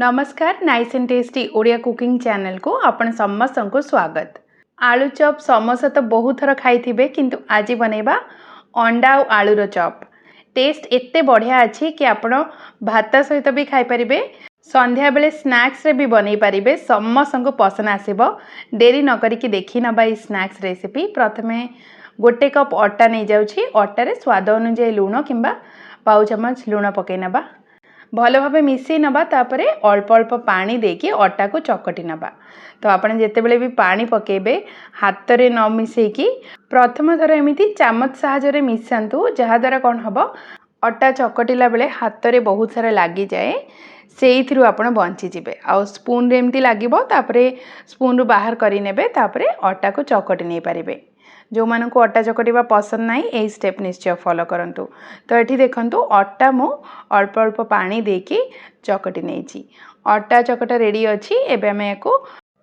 नमस्कार nice and tasty Odia cooking channel को आपण समस्त को स्वागत। आलू चॉप समोसा तो बहुत थर खाई थे किंतु आज बनैबा अंडा और आलूर चॉप। टेस्ट एते बढ़िया अच्छी कि आपण भात सहित भी खाई परिबे, संध्या बेले स्नैक्स रे भी बनै परिबे, समस्त को पसंद आसीबो। देरी न करिकी देखि नबा ई स्नैक्स रेसिपी। प्रथमे गोटे कप अटा नहीं जाउछि, अटारे स्वाद अनुसार लूण किंबा पाउ चमच लूण पकै नबा, भल भाव मिसई नबा। तापरे अल्प अल्प पानी देकी अटा को चकटी नबा। तो आपने जितेबले भी पानी पकेबे हाथ रे न मिसेकी प्रथम थर एमिति चामच साहाय्य मिसांतु, जहाद्वारा कौन हम अटा चकटिला बेले हाथ रे बहुत सारा लगी जाए, से आपण बंचीजे। आ स्पून रे एमती लागिबो, तापरे स्पून रु बाहर करि नेबे, तापरे अटा को चकटी नहीं पारिबे। जो मानू अटा चकटिबा पसंद नहीं यही स्टेप निश्चय फॉलो करंतु। तो ये देखंतु अटा मु अल्प अल्प पानी देकी चकटी नहीं, अटा चकटा रेडी अच्छी। एबे आमे याको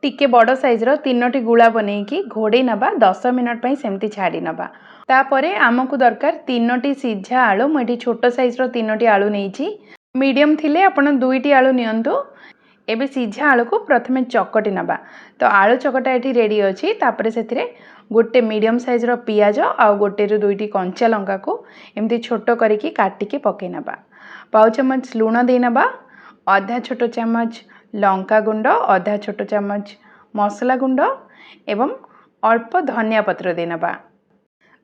टिके बड़ साइज रो 3टी गुला बनेकी घोड़े नबा, 10 मिनट पई सेमती छाड़ी नबा। तापरे आमको दरकार 3टी सिझा आलू। मुझे छोट साइज रो 3टी आलू नहीं, मीडियम थिले आपण 2टी आलू नियंतु। एबे सिझा आलू को प्रथमे चकटी नबा। तो आलू चकटा ये रेडी अच्छी। तापरे सेथिरे गोटे मीडियम साइज रो पियाज आ गोटे रु 2टी कंचा लंका को एमती छोट करिकी काटिकी पकै नबा। पाउ चमच लूण दे नबा, आधा छोट चमच लंका गुंड, आधा छोट चमच मसला गुंड एवं अल्प धनिया पत्र दे नबा।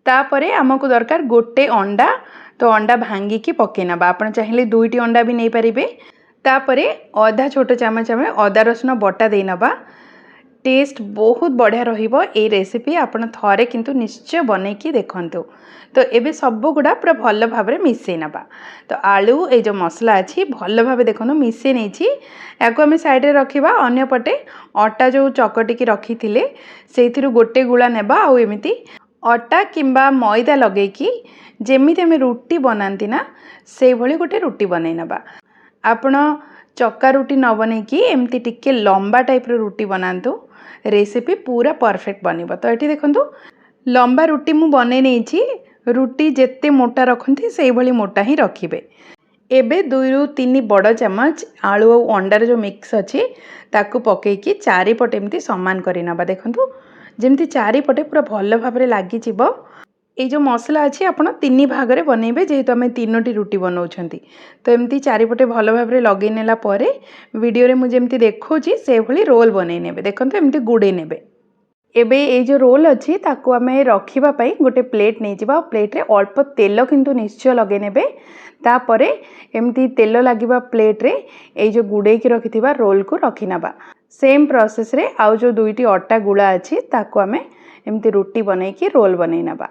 तापरे आमको दरकार गोटे अंडा। तो अंडा भांगिकी पकै नबा, आपण चाहिए 2टी अंडा भी नहीं पारिबे। तापरे आधा छोट चमच आमे अदा रसुण बटा दे नबा। टेस्ट बहुत बढ़िया रहिबो ए रेसिपी, आपण थरे किंतु निश्चय बनैकी देखंतु। तो एबे सब गुड़ा पूरा भल भाव में मिसई नबा। तो आलू ए जो मसला अच्छी भल भाव देखो मिसई नहीं, या आम साइड रे रखिबा। अन्य पटे अटा जो चकटिकी रखी थिले सेथिरु गोटे गुला नेबा। आ एमिति अटा किंबा मैदा लगेकी जेमिति आमे रुटी बनांती ना, से भली गोटे रुटी बनै नबा। आपण चक्का रुटी न बनैकी एमती टिके लंबा टाइप रो रुटी बनातु, रेसिपी पूरा परफेक्ट बनिबो। तो ये देखंतु लंबा रुटी मु बनै नेछि। रुटी जेते मोटा रखंती से भली मोटा ही रखिबे। एबे 2 रु 3 बड़ चमच आलू और अंडार जो मिक्स अच्छी ताकू पकेकी चारिपटे एमती समान करि नबा। देखंतु जेमती चारिपटे पूरा भल भाव में लागि जिवो। ये जो मसला अच्छी आपण 3 भाग में बनइबे, जेहेतु आम 3टी रुटी बनाउछंती। तो एमती चारिपटे भल भाव में लगे नेला परे वीडियो रे मु जेमती देखौची से भली रोल बनै नेबे। देखंतु एमती गुडे नेबे। एबे ये जो रोल अच्छी ताकू आमे रखिबा पई गोटे प्लेट नहीं जिबा। प्लेट रे अल्प तेल किंतु निश्चय लगे नेबे। तापरे एमती तेल लागिबा प्लेट रे ये जो गुडे की रखिथिबा रोल को रखि नबा। सेम प्रोसेस रे आउ जो 2टी अटा गुळा अच्छी ताकू आमे एमती रोटी बनै की रोल बनै नबा।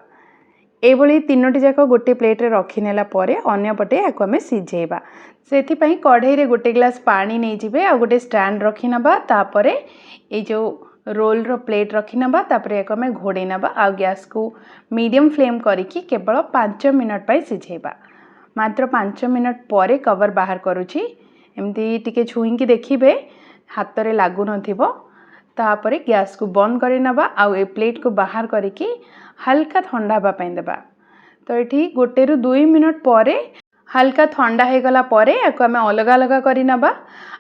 एभली 3टी जाक गोटे प्लेट रे रखि नेला परे अन्य पटे याको आमे सिझेबा। सेथि पई कढ़ाई रे गोटे ग्लास पानी नहीं जिबे आ गोटे स्टैंड रखि नबा। तापरे ए जो रोल रो प्लेट रखि नबा। तापरे याको आमे घोड़े नबा आ गैस को मीडियम फ्लेम करिकी केवल 5 मिनट पई सिझेबा। मात्र 5 मिनट परे कवर बाहर करूची। एमती टिके छुईकी देखिबे हाथ रे लागु नथिबो। तापरे गैस को बंद करि नबा आ ए प्लेट को बाहर करिकी हल्का ठंडा हवा पई देबा। तो ये गोटे रु 2 मिनट परे हल्का ठंडा हो गला परे याको आमे अलग अलग करि नबा।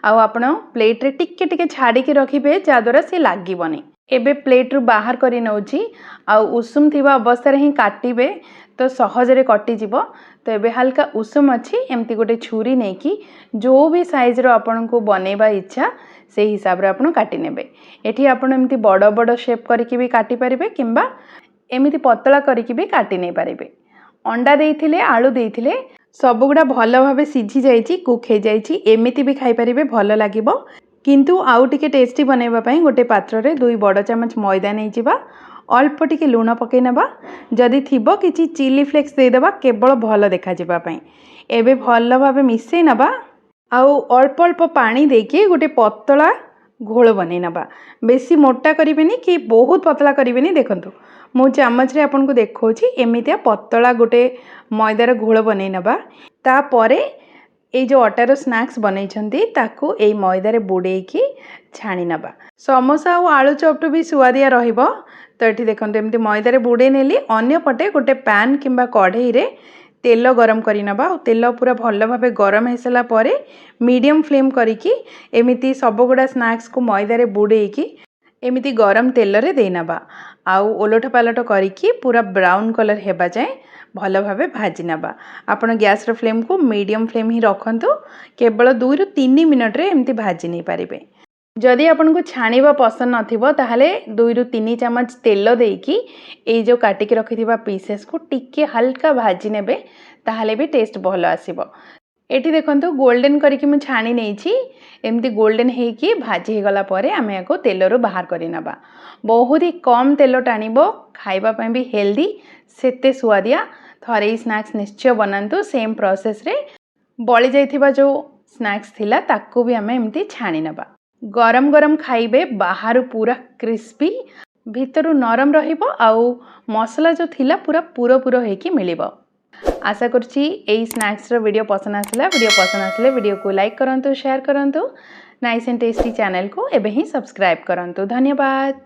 आउ आपण प्लेट रे टिके टिके छाड़ी के रखिबे, जाद्वारा से लागिबनी। एबे प्लेट रु बाहर करि नउची। आउ उषुम थिबा अवस्था रे ही काटिबे तो सहज रे कटि जिवो। तो एबे हल्का उषुम अच्छी, एमती गोटे छुरी नहीं कि जो भी साइज रो आपण को बनेबा इच्छा से हिसाब रे आपण काटि नेबे। एठी आपण एमती बड़ बड़ शेप करके भी काटि परिबे किंबा एमिति पतला करके भी काटि नहीं पारिबे। अंडा देइथिले आलू देइथिले सब गुड़ा भल भाव सिझी जाइछि, कुक हो जाइछि। एमिति भी खाई परिबे, भल लागिबो। किंतु आउ टिके टेस्टी बनैबा पई गोटे पात्र रे 2 बड़ चमच मैदा नहीं जिबा, अल्प टिके लूण पकै नबा। जदि थिबो किछि चिली फ्लेक्स दे देबा केवल भल देखा जिबा पई। एबे भल भाव मिसई नबा आउ अल्प अल्प पानी देके गोटे पतला घोल बनै नबा। बेसी मोटा करिबेनी कि बहुत पतला करिबेनी। देखंतु मु चामच रे आपन को देखौछि एमितिया पतला गोटे मैदार घोल बनै नबा। तापरे ए जो अटार स्नैक्स बनैछंती ताकू ए मैदारे बुड़ेकी छाणी नबा। समोसा और आलू चॉप भी सुआदिया रहिबो। तो ये देखंतु एमती मैदारे बुड़े नेली। अन्य पटे गोटे पैन किंबा कढ़ई रे तेल गरम करि नबा और तेल पूरा भल भाव गरम हो सारा पर मीडियम फ्लेम करिकी एमिति सबगुड़ा स्नैक्स को मैदा रे बुड़ेकी एमिति गरम तेल रे दे नबा आउ ओलट पालट करिकी पूरा ब्राउन कलर हेबा जाए भल भाव भाजी नबा। आपण गैस रो फ्लेम को मीडियम फ्लेम ही रखंतु केवल 2 रु 3 मिनट रे एमिति भाजी नहीं पारिबे। जदि आपन को छाणीबा पसंद नथिबो ताहले 2 रु 3 चम्मच तेल देकी ए जो काटिक रखिथिबा पीसेस को टिके हल्का भाजी नेबे ताहले भी टेस्ट भलो आसीबो। एठी देखंतु गोल्डन करिकी मु छाणी नेछि एमती गोल्डन हेकी भाजी हे गला परे आमे याको तेल रो बाहर करि नबा। बहुत ही कम तेल टाणिबो खाइबा पय भी हेल्दी सेते सुआदिया। थरे स्नैक्स निश्चय बनांतु सेम प्रोसेस रे बळी जाइथिबा जो स्नैक्स थिला ताकू भी आमे एमती छाणी नबा। गरम गरम खाइबे बाहर पूरा क्रिस्पी भीतर नरम रहिबो आउ मसला जो थिला पूरा पुरो पुरो हेकी मिलिबो। आशा करछि एई स्नैक्स रो वीडियो पसंद आसले वीडियो को लाइक करंतु शेयर करंतु नाइस एंड टेस्टी चैनल को एबे ही सब्सक्राइब करंतु। धन्यवाद।